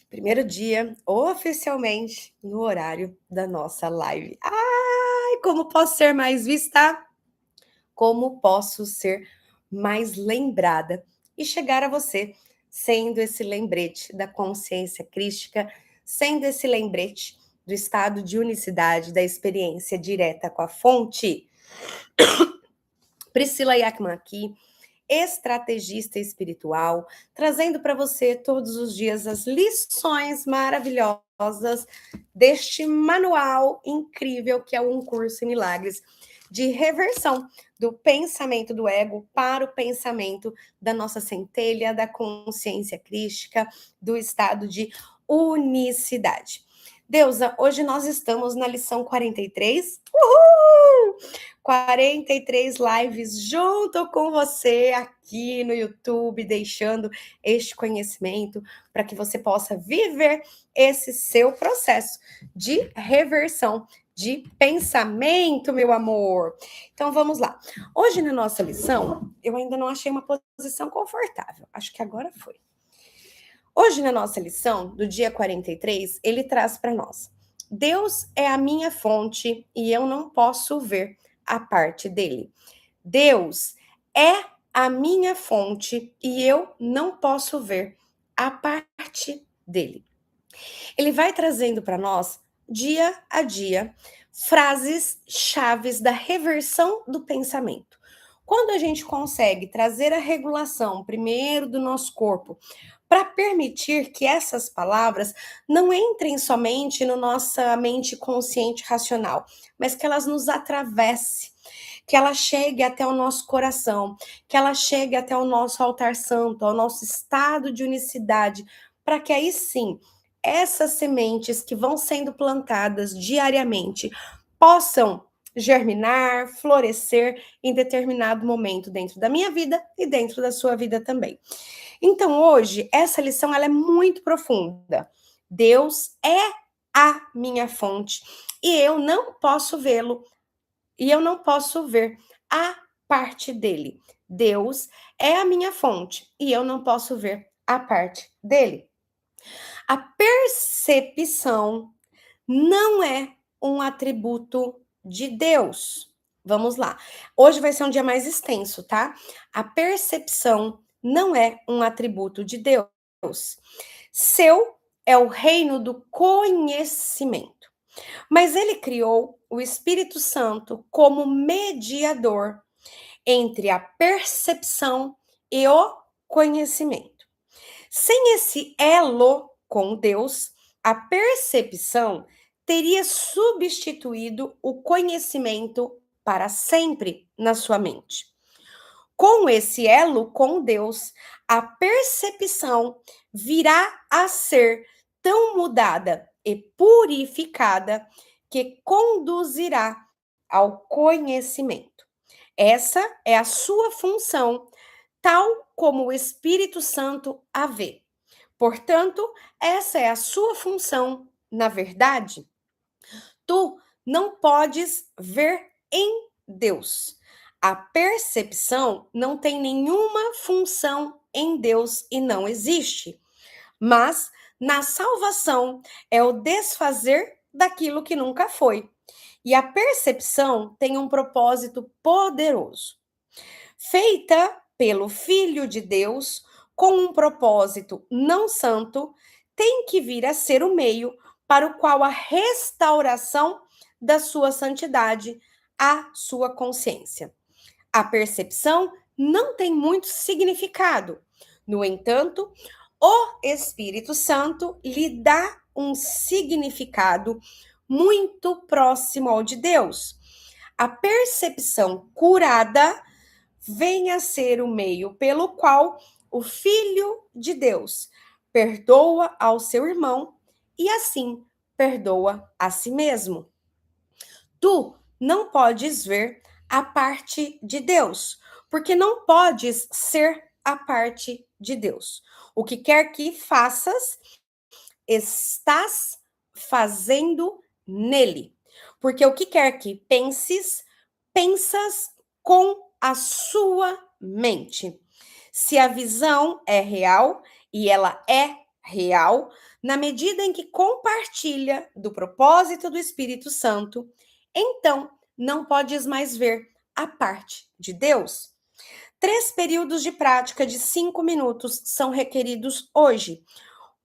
Primeiro dia, oficialmente, no horário da nossa live. Ai, como posso ser mais vista? Como posso ser mais lembrada? E chegar a você, sendo esse lembrete da consciência crística, sendo esse lembrete do estado de unicidade, da experiência direta com a fonte. Priscila Yakman aqui, estrategista espiritual, trazendo para você todos os dias as lições maravilhosas deste manual incrível que é Um Curso em Milagres de reversão do pensamento do ego para o pensamento da nossa centelha, da consciência crística, do estado de unicidade. Deusa, hoje nós estamos na lição 43. Uhul! 43 lives junto com você aqui no YouTube, deixando este conhecimento para que você possa viver esse seu processo de reversão de pensamento, meu amor. Então vamos lá. Hoje na nossa lição, eu ainda não achei uma posição confortável. Acho que agora foi. Hoje na nossa lição, do dia 43, ele traz para nós: Deus é a minha fonte e eu não posso ver a parte dele. Deus é a minha fonte e eu não posso ver a parte dele. Ele vai trazendo para nós, dia a dia, frases chaves da reversão do pensamento. Quando a gente consegue trazer a regulação primeiro do nosso corpo, para permitir que essas palavras não entrem somente na nossa mente consciente racional, mas que elas nos atravessem, que ela chegue até o nosso coração, que ela chegue até o nosso altar santo, ao nosso estado de unicidade, para que aí sim essas sementes que vão sendo plantadas diariamente possam germinar, florescer em determinado momento dentro da minha vida e dentro da sua vida também. Então, hoje, essa lição ela é muito profunda. Deus é a minha fonte e eu não posso vê-lo e eu não posso ver a parte dele. Deus é a minha fonte e eu não posso ver a parte dele. A percepção não é um atributo de Deus. Vamos lá. Hoje vai ser um dia mais extenso, tá? A percepção não é um atributo de Deus. Seu é o reino do conhecimento. Mas ele criou o Espírito Santo como mediador entre a percepção e o conhecimento. Sem esse elo com Deus, a percepção teria substituído o conhecimento para sempre na sua mente. Com esse elo com Deus, a percepção virá a ser tão mudada e purificada que conduzirá ao conhecimento. Essa é a sua função, tal como o Espírito Santo a vê. Portanto, essa é a sua função, na verdade. Tu não podes ver em Deus. A percepção não tem nenhuma função em Deus e não existe. Mas na salvação é o desfazer daquilo que nunca foi. E a percepção tem um propósito poderoso. Feita pelo Filho de Deus, com um propósito não santo, tem que vir a ser o meio para o qual a restauração da sua santidade, a sua consciência. A percepção não tem muito significado. No entanto, o Espírito Santo lhe dá um significado muito próximo ao de Deus. A percepção curada vem a ser o meio pelo qual o Filho de Deus perdoa ao seu irmão e assim perdoa a si mesmo. Tu não podes ver a parte de Deus, porque não podes ser a parte de Deus. O que quer que faças, estás fazendo nele. Porque o que quer que penses, pensas com a sua mente. Se a visão é real e ela é real, na medida em que compartilha do propósito do Espírito Santo, então não podes mais ver a parte de Deus. 3 períodos de prática de 5 minutos são requeridos hoje.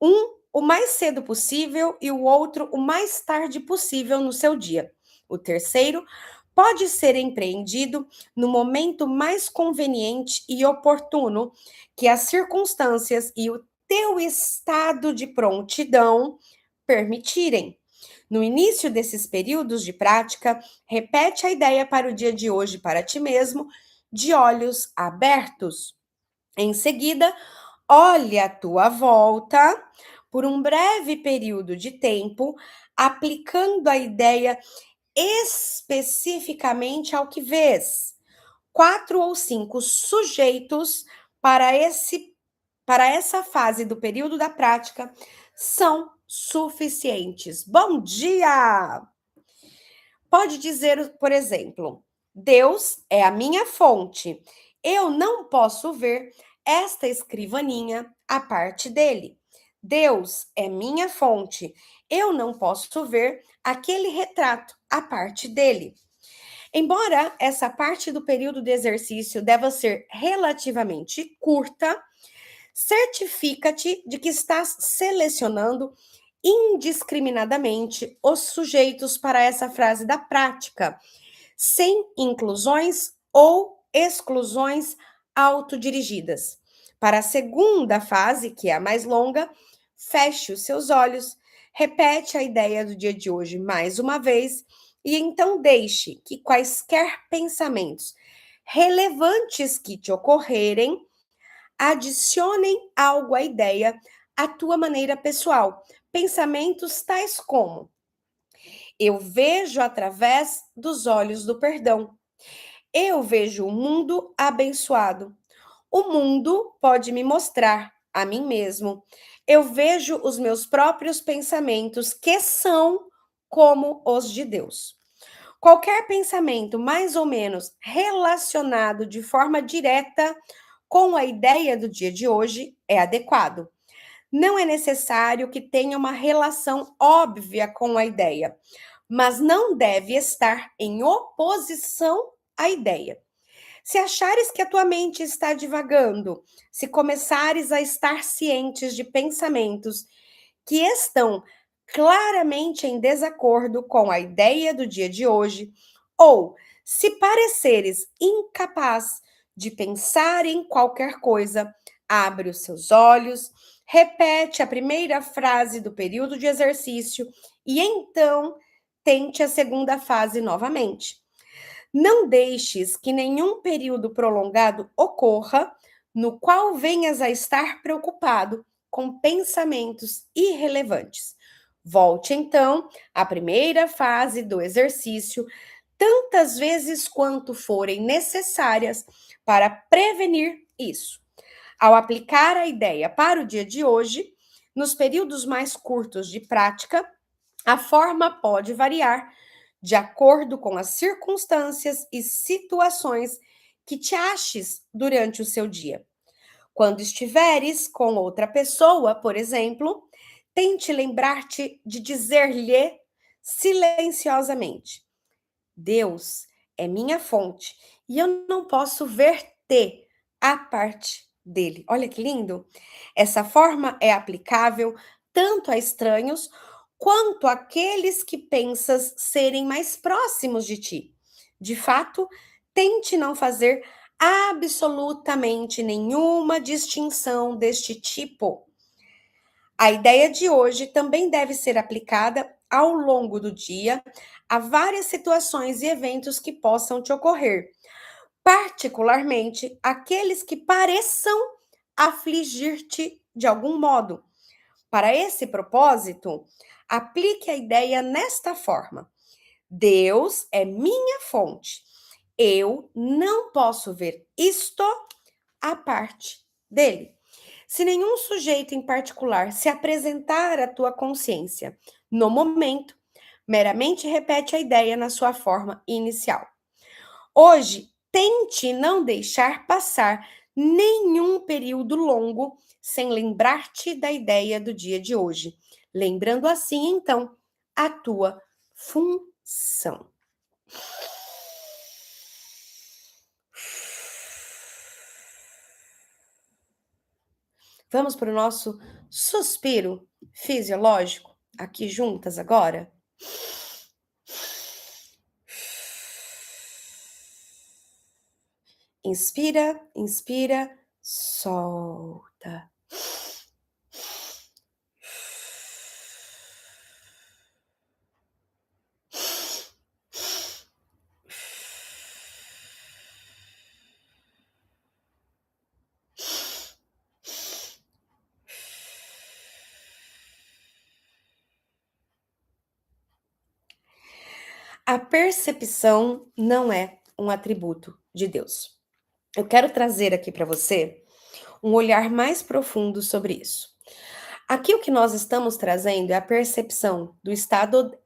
Um o mais cedo possível e o outro o mais tarde possível no seu dia. O terceiro pode ser empreendido no momento mais conveniente e oportuno que as circunstâncias e o teu estado de prontidão permitirem. No início desses períodos de prática, repete a ideia para o dia de hoje para ti mesmo, de olhos abertos. Em seguida, olhe à tua volta por um breve período de tempo, aplicando a ideia especificamente ao que vês. 4 ou 5 sujeitos para essa fase do período da prática são suficientes. Bom dia! Pode dizer, por exemplo, Deus é a minha fonte. Eu não posso ver esta escrivaninha à parte dele. Deus é minha fonte. Eu não posso ver aquele retrato à parte dele. Embora essa parte do período de exercício deva ser relativamente curta, certifica-te de que estás selecionando indiscriminadamente os sujeitos para essa frase da prática, sem inclusões ou exclusões autodirigidas. Para a segunda fase, que é a mais longa, feche os seus olhos, repete a ideia do dia de hoje mais uma vez e então deixe que quaisquer pensamentos relevantes que te ocorrerem adicionem algo à ideia, à tua maneira pessoal. Pensamentos tais como: eu vejo através dos olhos do perdão. Eu vejo o mundo abençoado. O mundo pode me mostrar a mim mesmo. Eu vejo os meus próprios pensamentos, que são como os de Deus. Qualquer pensamento mais ou menos relacionado de forma direta com a ideia do dia de hoje é adequado. Não é necessário que tenha uma relação óbvia com a ideia, mas não deve estar em oposição à ideia. Se achares que a tua mente está divagando, se começares a estar cientes de pensamentos que estão claramente em desacordo com a ideia do dia de hoje, ou se pareceres incapaz de pensar em qualquer coisa, abre os seus olhos, repete a primeira frase do período de exercício e então tente a segunda fase novamente. Não deixes que nenhum período prolongado ocorra no qual venhas a estar preocupado com pensamentos irrelevantes. Volte então à primeira fase do exercício tantas vezes quanto forem necessárias para prevenir isso. Ao aplicar a ideia para o dia de hoje, nos períodos mais curtos de prática, a forma pode variar de acordo com as circunstâncias e situações que te aches durante o seu dia. Quando estiveres com outra pessoa, por exemplo, tente lembrar-te de dizer-lhe silenciosamente: Deus é minha fonte e eu não posso ver-te a parte dele. Olha que lindo! Essa forma é aplicável tanto a estranhos quanto àqueles que pensas serem mais próximos de ti. De fato, tente não fazer absolutamente nenhuma distinção deste tipo. A ideia de hoje também deve ser aplicada ao longo do dia a várias situações e eventos que possam te ocorrer, particularmente aqueles que pareçam afligir-te de algum modo. Para esse propósito, aplique a ideia nesta forma: Deus é minha fonte. Eu não posso ver isto à parte dele. Se nenhum sujeito em particular se apresentar à tua consciência no momento, meramente repete a ideia na sua forma inicial. Hoje, tente não deixar passar nenhum período longo sem lembrar-te da ideia do dia de hoje, lembrando assim, então, a tua função. Vamos para o nosso suspiro fisiológico, aqui juntas agora? Inspira, inspira, solta. A percepção não é um atributo de Deus. Eu quero trazer aqui para você um olhar mais profundo sobre isso. Aqui o que nós estamos trazendo é a percepção do estado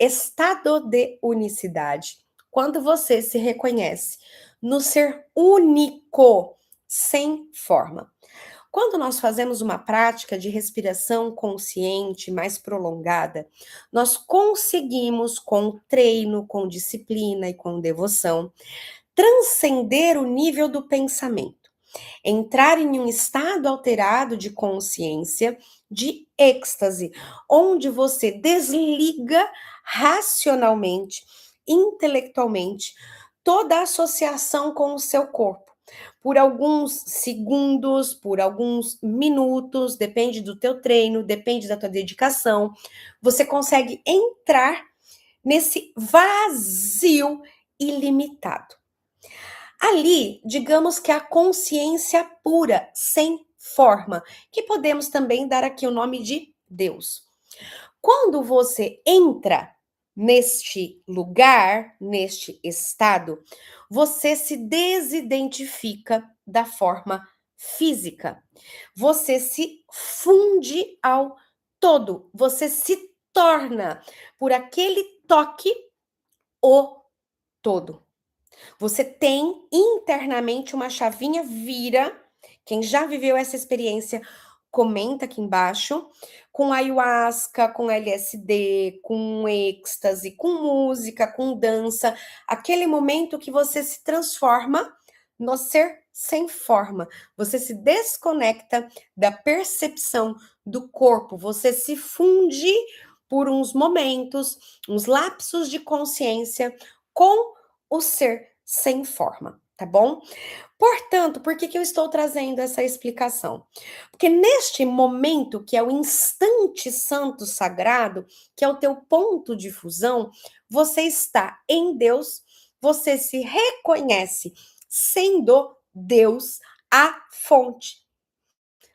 de unicidade. Quando você se reconhece no ser único, sem forma. Quando nós fazemos uma prática de respiração consciente mais prolongada, nós conseguimos, com treino, com disciplina e com devoção, transcender o nível do pensamento, entrar em um estado alterado de consciência, de êxtase, onde você desliga racionalmente, intelectualmente, toda a associação com o seu corpo. Por alguns segundos, por alguns minutos, depende do teu treino, depende da tua dedicação, você consegue entrar nesse vazio ilimitado. Ali, digamos que a consciência pura, sem forma, que podemos também dar aqui o nome de Deus. Quando você entra neste lugar, neste estado, você se desidentifica da forma física. Você se funde ao todo. Você se torna, por aquele toque, o todo. Você tem internamente uma chavinha vira. Quem já viveu essa experiência, comenta aqui embaixo. Com ayahuasca, com LSD, com êxtase, com música, com dança. Aquele momento que você se transforma no ser sem forma. Você se desconecta da percepção do corpo. Você se funde por uns momentos, uns lapsos de consciência com o ser sem forma, tá bom? Portanto, por que eu estou trazendo essa explicação? Porque neste momento, que é o instante santo sagrado, que é o teu ponto de fusão, você está em Deus, você se reconhece sendo Deus, a fonte.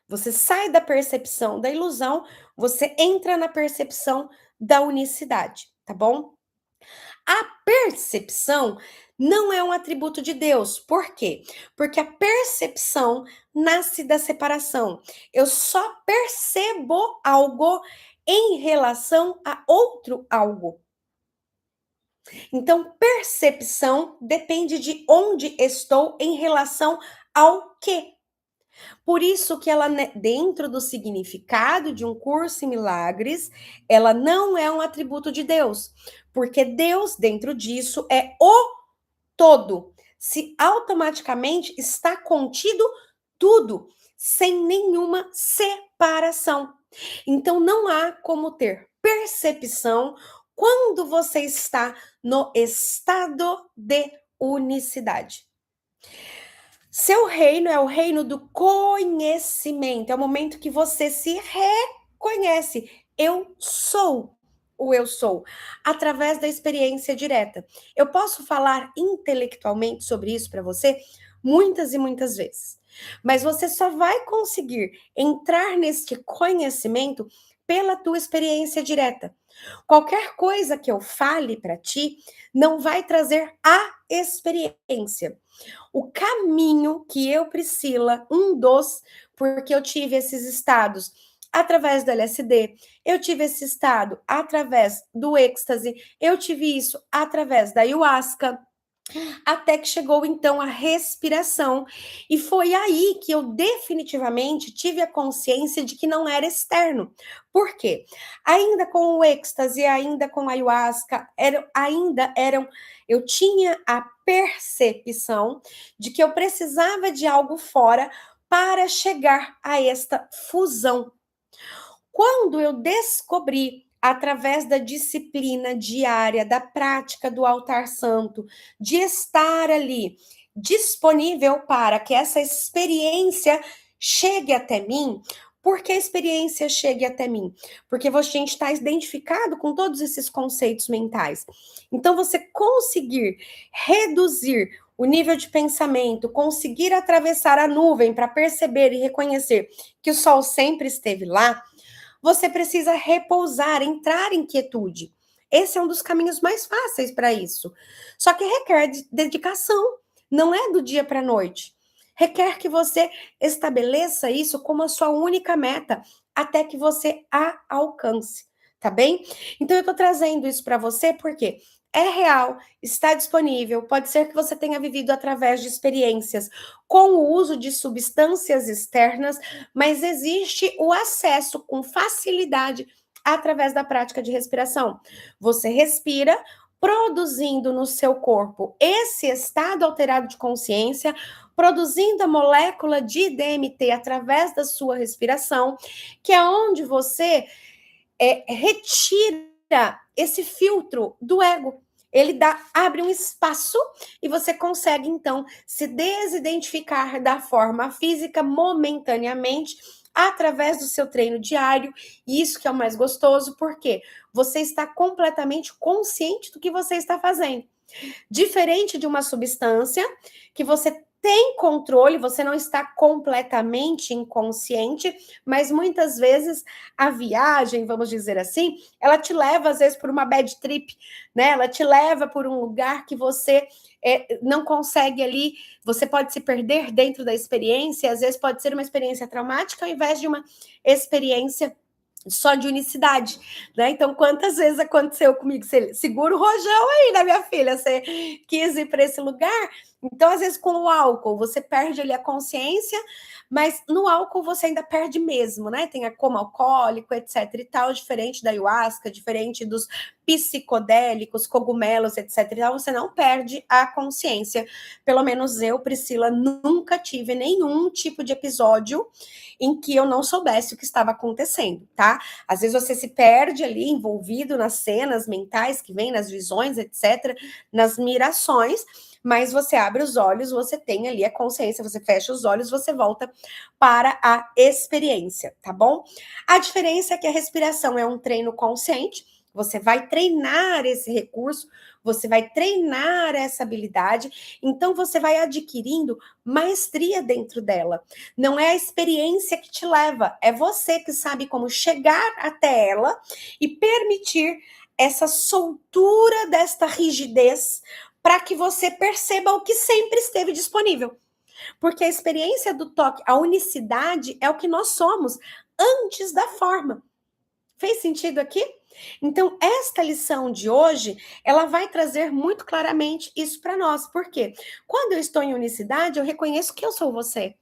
Você sai da percepção da ilusão, você entra na percepção da unicidade, tá bom? A percepção não é um atributo de Deus. Por quê? Porque a percepção nasce da separação. Eu só percebo algo em relação a outro algo. Então, percepção depende de onde estou em relação ao quê. Por isso que ela, dentro do significado de um curso em milagres, ela não é um atributo de Deus, porque Deus, dentro disso, é o todo. Se automaticamente está contido tudo, sem nenhuma separação. Então, não há como ter percepção quando você está no estado de unicidade. Seu reino é o reino do conhecimento, é o momento que você se reconhece. Eu sou o eu sou, através da experiência direta. Eu posso falar intelectualmente sobre isso para você muitas e muitas vezes, mas você só vai conseguir entrar neste conhecimento pela tua experiência direta. Qualquer coisa que eu fale para ti não vai trazer a experiência. O caminho que eu, Priscila, porque eu tive esses estados através do LSD, eu tive esse estado através do êxtase, eu tive isso através da ayahuasca, Até que chegou então a respiração, e foi aí que eu definitivamente tive a consciência de que não era externo. Por quê? Ainda com o êxtase, ainda com a ayahuasca, ainda eram, eu tinha a percepção de que eu precisava de algo fora para chegar a esta fusão. Quando eu descobri, através da disciplina diária, da prática do altar santo, de estar ali disponível para que essa experiência chegue até mim, por que a experiência chegue até mim? Porque a gente está identificado com todos esses conceitos mentais. Então, você conseguir reduzir o nível de pensamento, conseguir atravessar a nuvem para perceber e reconhecer que o sol sempre esteve lá, você precisa repousar, entrar em quietude. Esse é um dos caminhos mais fáceis para isso. Só que requer dedicação, não é do dia para a noite. Requer que você estabeleça isso como a sua única meta, até que você a alcance, tá bem? Então eu tô trazendo isso para você porque é real, está disponível. Pode ser que você tenha vivido através de experiências com o uso de substâncias externas, mas existe o acesso com facilidade através da prática de respiração. Você respira, produzindo no seu corpo esse estado alterado de consciência, produzindo a molécula de DMT através da sua respiração, que é onde você retira esse filtro do ego. Ele abre um espaço e você consegue, então, se desidentificar da forma física momentaneamente através do seu treino diário. E isso que é o mais gostoso, porque você está completamente consciente do que você está fazendo. Diferente de uma substância que você tem controle, você não está completamente inconsciente, mas muitas vezes a viagem, vamos dizer assim, ela te leva às vezes por uma bad trip, né? Ela te leva por um lugar que você não consegue ali, você pode se perder dentro da experiência, às vezes pode ser uma experiência traumática ao invés de uma experiência só de unicidade, né? Então, quantas vezes aconteceu comigo? Você segura o rojão aí, né, minha filha? Você quis ir para esse lugar. Então, às vezes, com o álcool, você perde ali a consciência, mas no álcool você ainda perde mesmo, né? Tem a coma alcoólico, etc e tal, diferente da ayahuasca, diferente dos psicodélicos, cogumelos, etc e tal, você não perde a consciência. Pelo menos eu, Priscila, nunca tive nenhum tipo de episódio em que eu não soubesse o que estava acontecendo, tá? Às vezes você se perde ali envolvido nas cenas mentais que vem, nas visões, etc, nas mirações, mas você abre os olhos, você tem ali a consciência, você fecha os olhos, você volta para a experiência, tá bom? A diferença é que a respiração é um treino consciente, você vai treinar esse recurso, você vai treinar essa habilidade, então você vai adquirindo maestria dentro dela. Não é a experiência que te leva, é você que sabe como chegar até ela e permitir essa soltura desta rigidez para que você perceba o que sempre esteve disponível. Porque a experiência do toque, a unicidade é o que nós somos antes da forma. Fez sentido aqui? Então, esta lição de hoje, ela vai trazer muito claramente isso para nós. Por quê? Quando eu estou em unicidade, eu reconheço que eu sou você.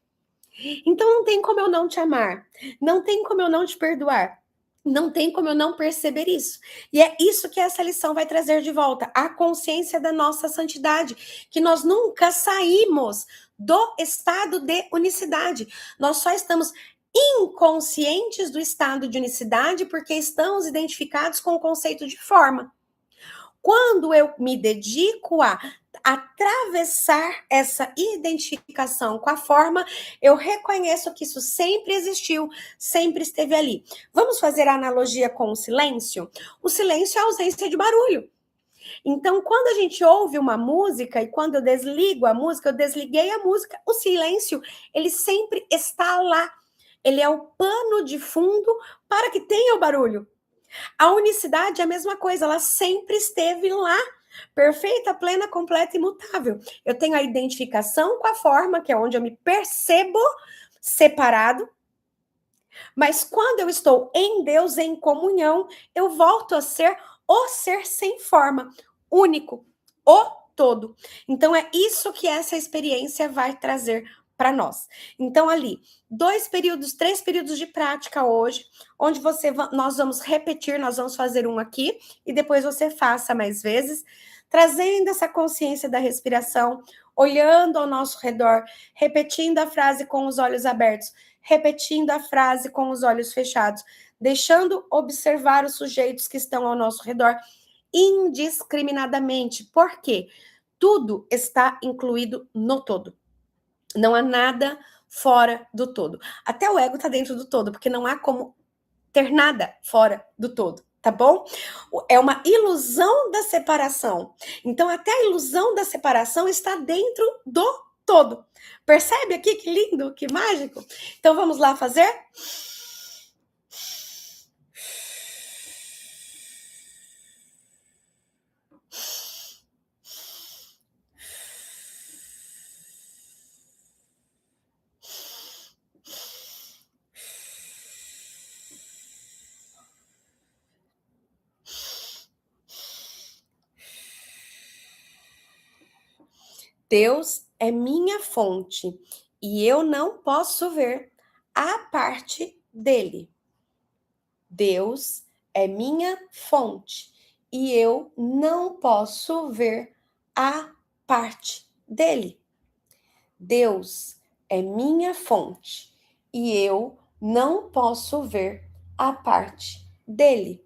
Então, não tem como eu não te amar. Não tem como eu não te perdoar. Não tem como eu não perceber isso. E é isso que essa lição vai trazer de volta, a consciência da nossa santidade, que nós nunca saímos do estado de unicidade. Nós só estamos inconscientes do estado de unicidade porque estamos identificados com o conceito de forma. Quando eu me dedico a atravessar essa identificação com a forma, eu reconheço que isso sempre existiu, sempre esteve ali. Vamos fazer a analogia com o silêncio? O silêncio é a ausência de barulho. Então, quando a gente ouve uma música e quando eu desligo a música, eu desliguei a música, o silêncio, ele sempre está lá. Ele é o pano de fundo para que tenha o barulho. A unicidade é a mesma coisa, ela sempre esteve lá, perfeita, plena, completa e imutável. Eu tenho a identificação com a forma, que é onde eu me percebo separado, mas quando eu estou em Deus, em comunhão, eu volto a ser o ser sem forma, único, o todo. Então é isso que essa experiência vai trazer para nós. Então ali, 3 períodos de prática hoje, onde nós vamos repetir, nós vamos fazer um aqui e depois você faça mais vezes, trazendo essa consciência da respiração, olhando ao nosso redor, repetindo a frase com os olhos abertos, repetindo a frase com os olhos fechados, deixando observar os sujeitos que estão ao nosso redor indiscriminadamente. Por quê? Tudo está incluído no todo. Não há nada fora do todo. Até o ego está dentro do todo, porque não há como ter nada fora do todo, tá bom? É uma ilusão da separação. Então, até a ilusão da separação está dentro do todo. Percebe aqui que lindo, que mágico? Então, vamos lá fazer? Deus é minha fonte e eu não posso ver a parte dele. Deus é minha fonte e eu não posso ver a parte dele. Deus é minha fonte e eu não posso ver a parte dele.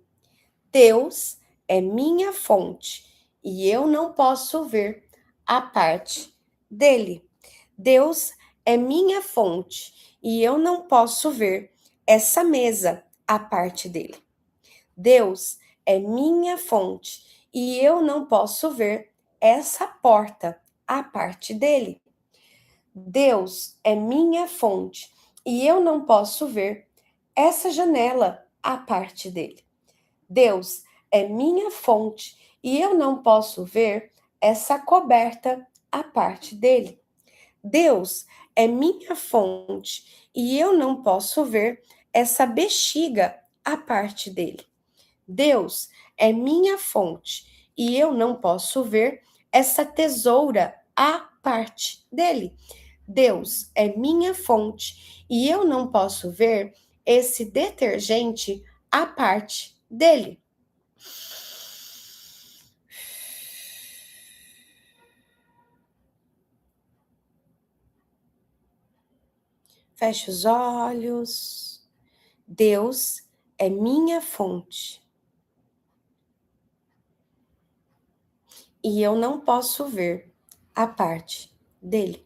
Deus é minha fonte e eu não posso ver a parte dele. Deus é minha fonte e eu não posso ver essa mesa, a parte dele. Deus é minha fonte e eu não posso ver essa porta, a parte dele. Deus é minha fonte e eu não posso ver essa janela, a parte dele. Deus é minha fonte e eu não posso ver essa coberta, a parte dele. Deus é minha fonte e eu não posso ver essa bexiga, a parte dele. Deus é minha fonte e eu não posso ver essa tesoura, a parte dele. Deus é minha fonte e eu não posso ver esse detergente, a parte dele. Feche os olhos. Deus é minha fonte. E eu não posso ver a parte dele.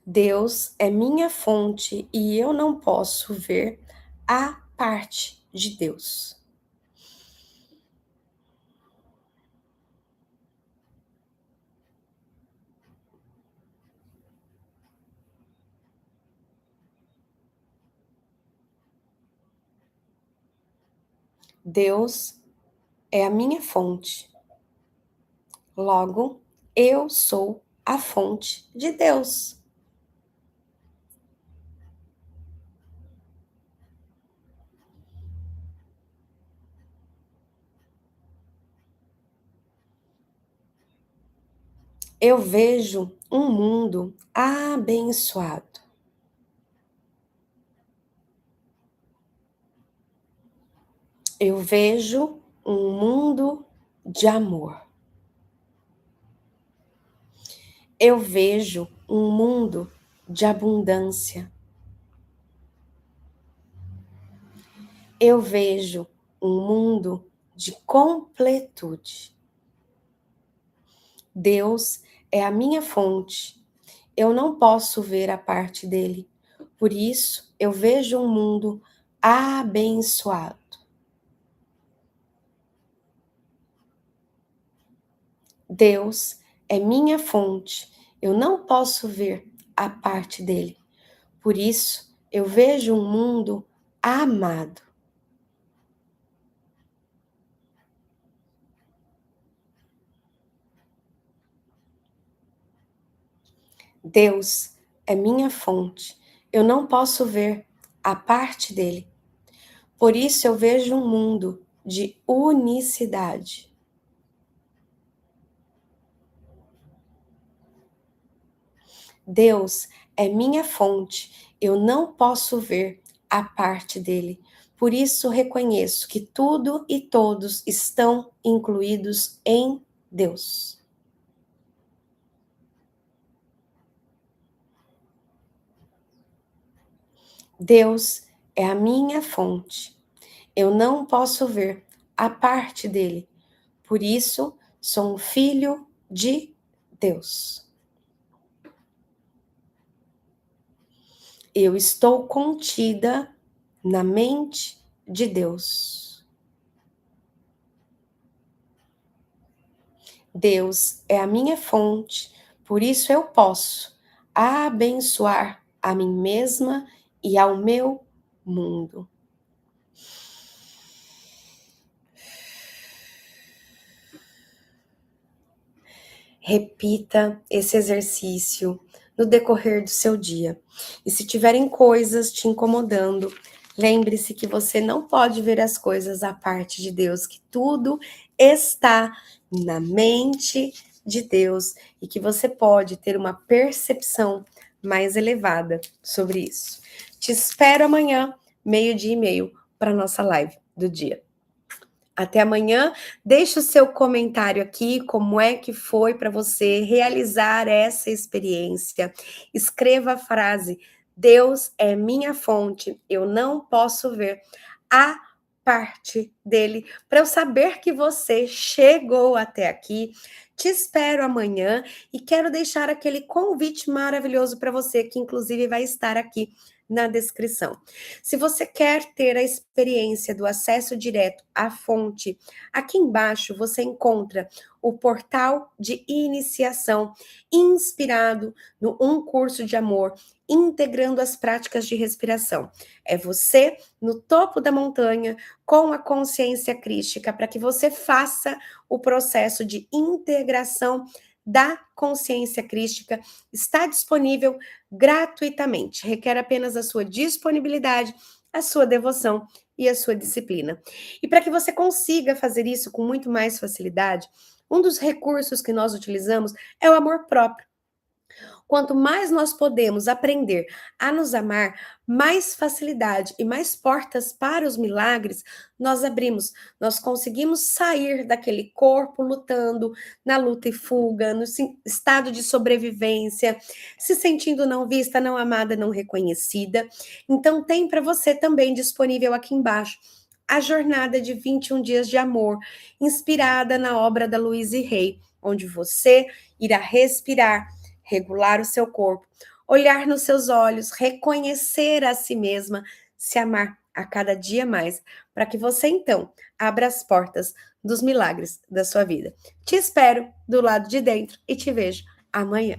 Deus é minha fonte e eu não posso ver a parte de Deus. Deus é a minha fonte. Logo, eu sou a fonte de Deus. Eu vejo um mundo abençoado. Eu vejo um mundo de amor. Eu vejo um mundo de abundância. Eu vejo um mundo de completude. Deus é a minha fonte. Eu não posso ver a parte dele. Por isso, eu vejo um mundo abençoado. Deus é minha fonte, eu não posso ver a parte dele. Por isso, eu vejo um mundo amado. Deus é minha fonte, eu não posso ver a parte dele. Por isso, eu vejo um mundo de unicidade. Deus é minha fonte, eu não posso ver a parte dele. Por isso reconheço que tudo e todos estão incluídos em Deus. Deus é a minha fonte, eu não posso ver a parte dele. Por isso sou um filho de Deus. Eu estou contida na mente de Deus. Deus é a minha fonte, por isso eu posso abençoar a mim mesma e ao meu mundo. Repita esse exercício no decorrer do seu dia. E se tiverem coisas te incomodando, lembre-se que você não pode ver as coisas à parte de Deus, que tudo está na mente de Deus e que você pode ter uma percepção mais elevada sobre isso. Te espero amanhã, 12:30, para a nossa live do dia. Até amanhã. Deixe o seu comentário aqui, como é que foi para você realizar essa experiência. Escreva a frase: Deus é minha fonte, eu não posso ver a parte dele, para eu saber que você chegou até aqui. Te espero amanhã e quero deixar aquele convite maravilhoso para você, que inclusive vai estar aqui na descrição. Se você quer ter a experiência do acesso direto à fonte, aqui embaixo você encontra o portal de iniciação inspirado no Um Curso de Amor, integrando as práticas de respiração. É você no topo da montanha com a consciência crística para que você faça o processo de integração da consciência crística. Está disponível gratuitamente. Requer apenas a sua disponibilidade, a sua devoção e a sua disciplina. E para que você consiga fazer isso com muito mais facilidade, um dos recursos que nós utilizamos é o amor próprio. Quanto mais nós podemos aprender a nos amar, mais facilidade e mais portas para os milagres nós abrimos. Nós conseguimos sair daquele corpo lutando, na luta e fuga, no estado de sobrevivência, se sentindo não vista, não amada, não reconhecida. Então, tem para você também disponível aqui embaixo a jornada de 21 dias de amor, inspirada na obra da Louise Hay, onde você irá respirar, regular o seu corpo, olhar nos seus olhos, reconhecer a si mesma, se amar a cada dia mais, para que você então abra as portas dos milagres da sua vida. Te espero do lado de dentro e te vejo amanhã.